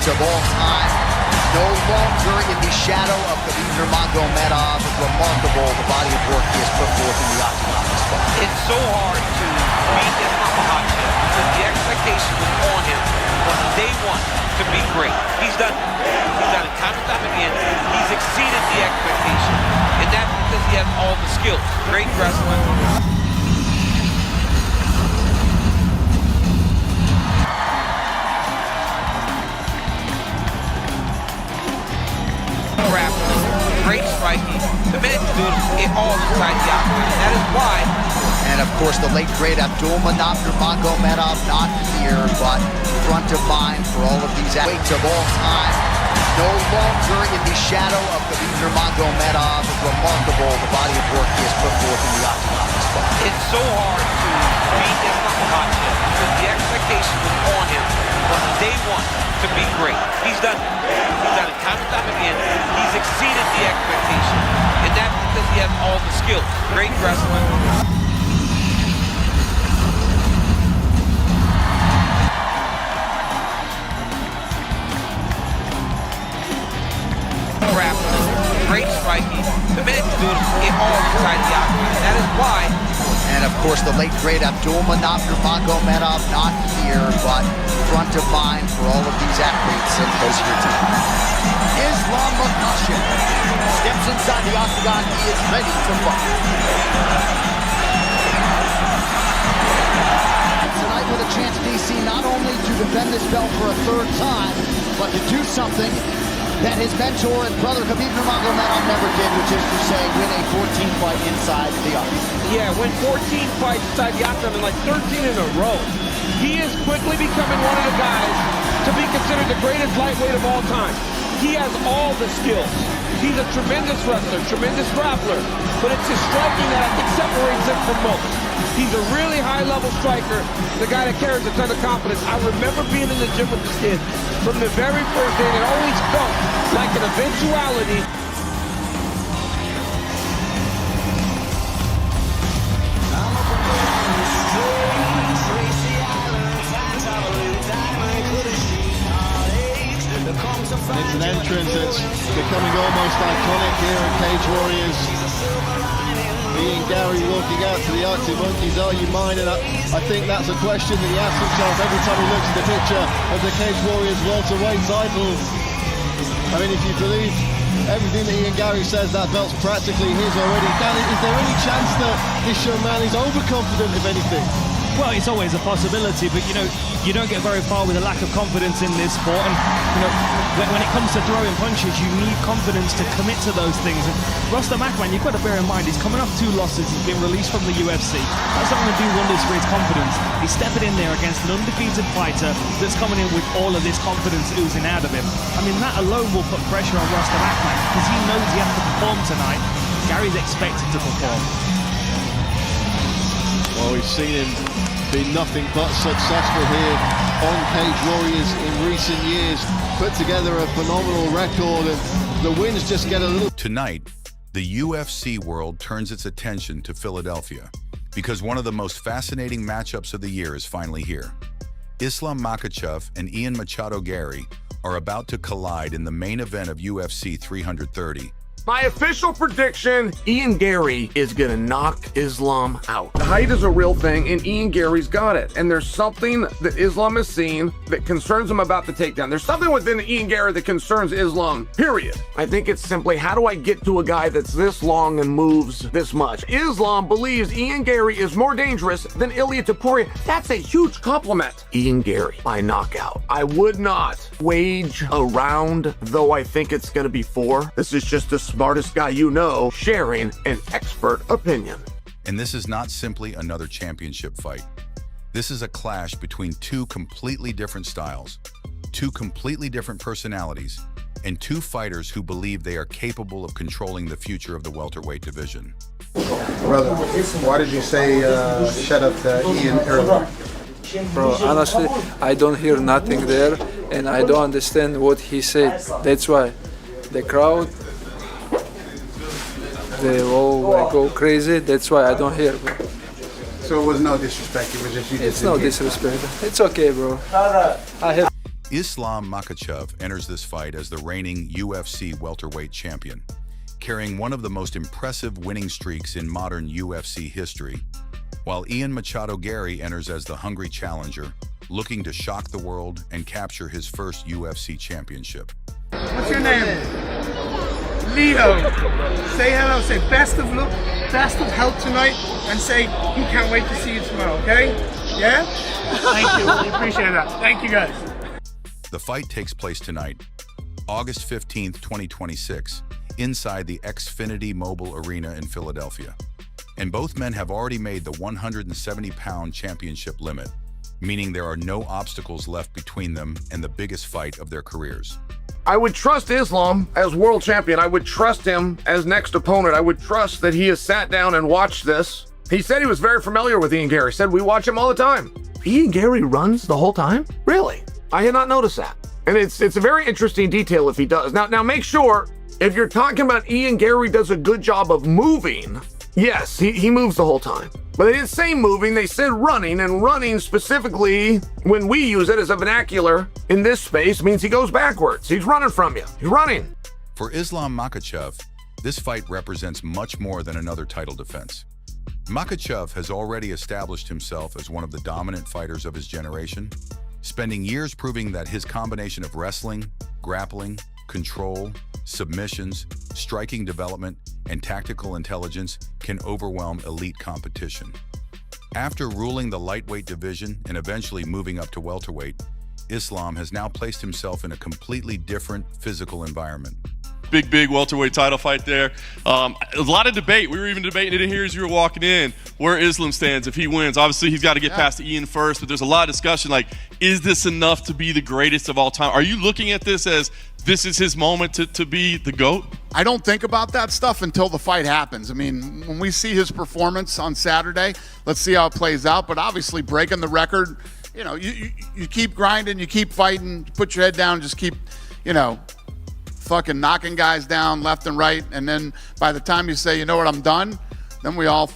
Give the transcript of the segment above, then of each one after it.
of all time. No longer in the shadow of Ian Machado Garry. Remarkable the body of work he has put forth in the octagon this far. It's so hard to beat Islam Makhachev because the expectation was on him from day one to be great. He's done it. He's done it time and time again. He's exceeded the expectation. And that's because he has all the skills. Great wrestling. Great striking. The man can do it all inside the octagon. That is why. And of course, the late great Nonstop not here, but front of mind for all of these athletes of all time. No longer in the shadow of Ian Machado Garry. Remarkable the body of work he has put forth in the octagon this far. It's so hard to beat Islam Makhachev because the expectation was on him from day one to be great. He's done it. He's done it time and time again. He's exceeded the expectation. And that's because he has all the skills. Great wrestling. Great striking. The man can do it all inside the octagon. That is why. And of course, the late great Nonstop not here, but front of mind for all of these athletes and close to your team. Islam Makhachev steps inside the octagon. He is ready to fight. Tonight with a chance, DC, not only to defend this belt for a third time, but to do something that his mentor and brother Khabib Nurmagomedov never did, which is to say win a 14-fight inside the octagon. Yeah, win 14 fights inside the octagon, like 13 in a row. He is quickly becoming one of the guys to be considered the greatest lightweight of all time. He has all the skills. He's a tremendous wrestler, tremendous grappler, but it's his striking that I think separates him from most. He's a really high-level striker, the guy that carries a ton of confidence. I remember being in the gym with this kid from the very first day, and it always felt like an eventuality. It's an entrance that's becoming almost iconic here at Cage Warriors. Ian Garry walking out to the Arctic Monkeys, are you mine? And I think that's a question that he asks himself every time he looks at the picture of the Cage Warriors welterweight title. I mean, if you believe everything that Ian Garry says, that belt's practically his already. Dan, is there any chance that this young man is overconfident, if anything? Well, it's always a possibility, but you know, you don't get very far with a lack of confidence in this sport. And you know, when it comes to throwing punches, you need confidence to commit to those things. And Rustam Akman, you've got to bear in mind, he's coming off 2 losses. He's been released from the UFC. That's not going to do wonders for his confidence. He's stepping in there against an undefeated fighter that's coming in with all of this confidence oozing out of him. I mean, that alone will put pressure on Rustam Akman because he knows he has to perform tonight. Gary's expected to perform. Well, we've seen him be nothing but successful here on Cage Warriors in recent years. Put together a phenomenal record, and the wins just get a little... Tonight, the UFC world turns its attention to Philadelphia because one of the most fascinating matchups of the year is finally here. Islam Makhachev and Ian Machado Garry are about to collide in the main event of UFC 330. My official prediction, Ian Garry is going to knock Islam out. The height is a real thing, and Ian Garry's got it. And there's something that Islam has seen that concerns him about the takedown. There's something within Ian Garry that concerns Islam, period. I think it's simply, how do I get to a guy that's this long and moves this much? Islam believes Ian Garry is more dangerous than Ilia Topuria. That's a huge compliment. Ian Garry by knockout. I would not wage a round, though I think it's going to be 4. This is just a smartest guy you know, sharing an expert opinion. And this is not simply another championship fight. This is a clash between 2 completely different styles, 2 completely different personalities, and 2 fighters who believe they are capable of controlling the future of the welterweight division. Brother, why did you say shut up to Ian earlier? Bro, honestly, I don't hear nothing there, and I don't understand what he said. That's why the crowd, they all go crazy. That's why I don't hear, bro. So it was no disrespect, it was just you. It's no disrespect. It's okay, bro. I have Islam Makhachev enters this fight as the reigning UFC welterweight champion, carrying one of the most impressive winning streaks in modern UFC history, while Ian Machado Garry enters as the hungry challenger, looking to shock the world and capture his first UFC championship. What's your name? Leo. Say hello, say best of luck, best of health tonight, and say he can't wait to see you tomorrow, okay? Yeah? Thank you, really appreciate that. Thank you guys. The fight takes place tonight, August 15th, 2026, inside the Xfinity Mobile Arena in Philadelphia. And both men have already made the 170-pound championship limit, meaning there are no obstacles left between them and the biggest fight of their careers. I would trust Islam as world champion. I would trust him as next opponent. I would trust that he has sat down and watched this. He said he was very familiar with Ian Garry. Said we watch him all the time. Ian Garry runs the whole time? Really? I had not noticed that. And it's a very interesting detail if he does. Now make sure, if you're talking about Ian Garry does a good job of moving, yes, he moves the whole time. But they didn't say moving, they said running, and running specifically, when we use it as a vernacular in this space, means he goes backwards. He's running from you. He's running. For Islam Makhachev, this fight represents much more than another title defense. Makhachev has already established himself as one of the dominant fighters of his generation, spending years proving that his combination of wrestling, grappling, control, submissions, striking development, and tactical intelligence can overwhelm elite competition. After ruling the lightweight division and eventually moving up to welterweight, Islam has now placed himself in a completely different physical environment. Big welterweight title fight there. A lot of debate. We were even debating it here as you were walking in, where Islam stands if he wins. Obviously, he's got to get past Ian first, but there's a lot of discussion like, is this enough to be the greatest of all time? Are you looking at this as this is his moment to be the GOAT? I don't think about that stuff until the fight happens. I mean, when we see his performance on Saturday, let's see how it plays out. But obviously, breaking the record, you know, you keep grinding, you keep fighting, put your head down, just keep, you know, fucking knocking guys down left and right, and then by the time you say, you know what, I'm done, then we all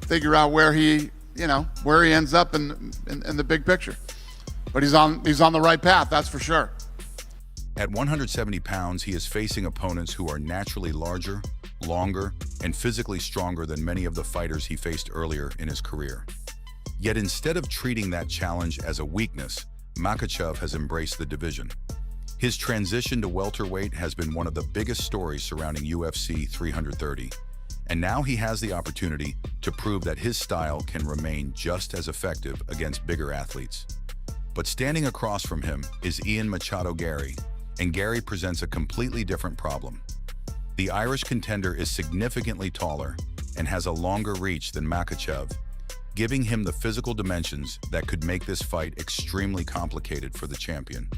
figure out where he, you know, where he ends up in the big picture. But he's on the right path, that's for sure. At 170 pounds, he is facing opponents who are naturally larger, longer, and physically stronger than many of the fighters he faced earlier in his career. Yet instead of treating that challenge as a weakness, Makhachev has embraced the division. His transition to welterweight has been one of the biggest stories surrounding UFC 330, and now he has the opportunity to prove that his style can remain just as effective against bigger athletes. But standing across from him is Ian Machado Garry, and Garry presents a completely different problem. The Irish contender is significantly taller and has a longer reach than Makhachev, giving him the physical dimensions that could make this fight extremely complicated for the champion.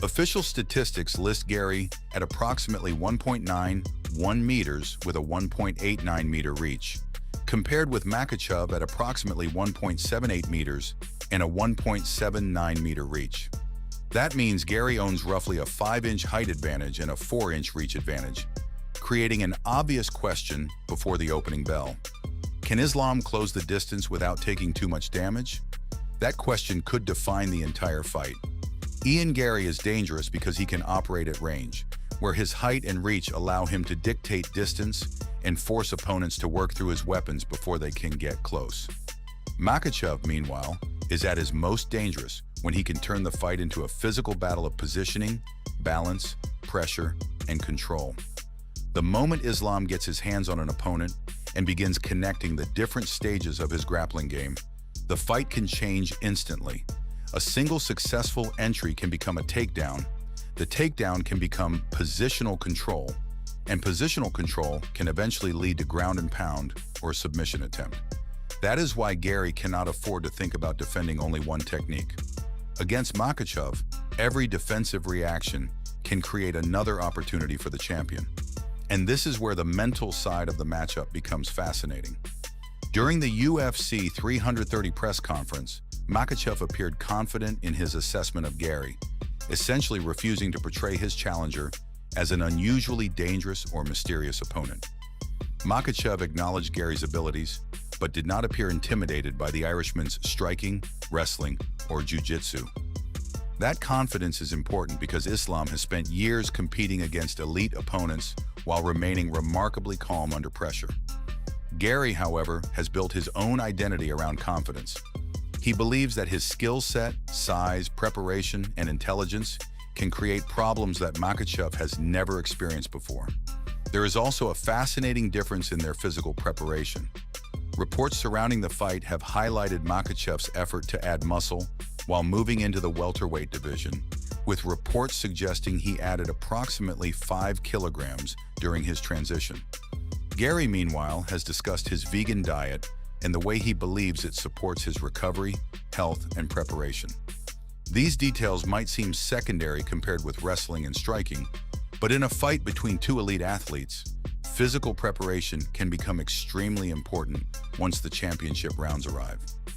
Official statistics list Garry at approximately 1.91 meters with a 1.89 meter reach, compared with Makhachev at approximately 1.78 meters and a 1.79 meter reach. That means Garry owns roughly a 5-inch height advantage and a 4-inch reach advantage, creating an obvious question before the opening bell. Can Islam close the distance without taking too much damage? That question could define the entire fight. Ian Garry is dangerous because he can operate at range, where his height and reach allow him to dictate distance and force opponents to work through his weapons before they can get close. Makhachev, meanwhile, is at his most dangerous when he can turn the fight into a physical battle of positioning, balance, pressure, and control. The moment Islam gets his hands on an opponent and begins connecting the different stages of his grappling game, the fight can change instantly. A single successful entry can become a takedown, the takedown can become positional control, and positional control can eventually lead to ground and pound or a submission attempt. That is why Garry cannot afford to think about defending only one technique. Against Makhachev, every defensive reaction can create another opportunity for the champion. And this is where the mental side of the matchup becomes fascinating. During the UFC 330 press conference, Makhachev appeared confident in his assessment of Garry, essentially refusing to portray his challenger as an unusually dangerous or mysterious opponent. Makhachev acknowledged Garry's abilities, but did not appear intimidated by the Irishman's striking, wrestling, or jiu-jitsu. That confidence is important because Islam has spent years competing against elite opponents while remaining remarkably calm under pressure. Garry, however, has built his own identity around confidence. He believes that his skill set, size, preparation, and intelligence can create problems that Makhachev has never experienced before. There is also a fascinating difference in their physical preparation. Reports surrounding the fight have highlighted Makhachev's effort to add muscle while moving into the welterweight division, with reports suggesting he added approximately 5 kilograms during his transition. Garry, meanwhile, has discussed his vegan diet and the way he believes it supports his recovery, health, and preparation. These details might seem secondary compared with wrestling and striking, but in a fight between two elite athletes, physical preparation can become extremely important once the championship rounds arrive.